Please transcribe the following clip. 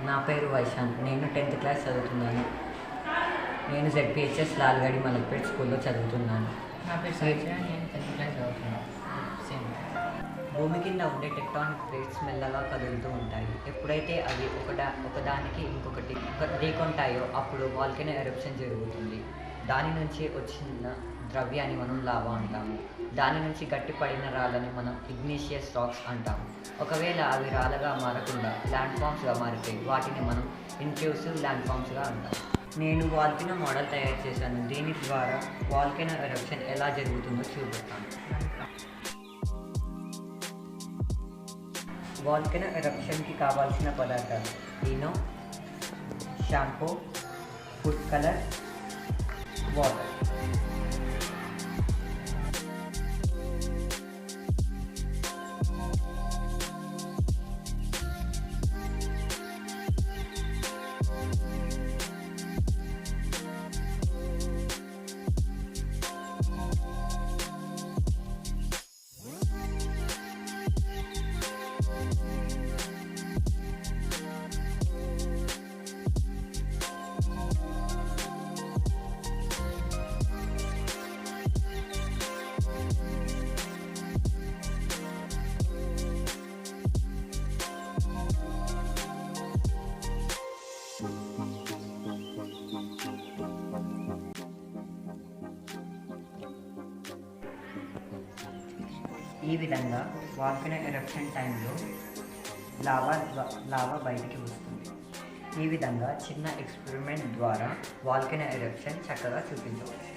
నా పేరు వైశాంత్. నేను 10th క్లాస్ చదువుతున్నాను. నేను ZPHS లాల్గడి మలక్పేట్ స్కూల్లో చదువుతున్నాను. నా పేరు సైచారన్. నేను 10th క్లాస్ చదువుతున్నాను. సేమ్. భూమి కింద ఉండే టెక్టానిక్ ప్లేట్స్ మెల్లగా కదులుతూ ఉంటాయి. ఎప్పుడైతే అవి ఒకదానికి ఇంకొకటి ఢీకొంటాయో అప్పుడు వాల్కెనో ఎరప్షన్ జరుగుతుంది. దాని నుంచి వచ్చిన ద్రవ్యాన్ని మనం లావా అంటాము. దాని నుంచి గట్టిపడిన రాళ్ళని మనం ఇగ్నీషియస్ రాక్స్ అంటాము. ఒకవేళ అవి రాళ్ళగా మారకుండా ల్యాండ్ ఫామ్స్గా మారితే వాటిని మనం ఇంట్రూసివ్ ల్యాండ్ ఫామ్స్గా అంటాం. నేను వాల్కెనో మోడల్ తయారు చేశాను. దీని ద్వారా వాల్కెనో ఎరప్షన్ ఎలా జరుగుతుందో చూపిస్తాను. వాల్కెనో ఎరప్షన్కి కావాల్సిన పదార్థాలు: Eno, shampoo, food colour, water. ఈ విధంగా వాల్కెనో ఎరప్షన్ టైంలో లావా బయటికి వస్తుంది. ఈ విధంగా చిన్న ఎక్స్పెరిమెంట్ ద్వారా వాల్కెనో ఎరప్షన్ చక్కగా చూపించవచ్చు.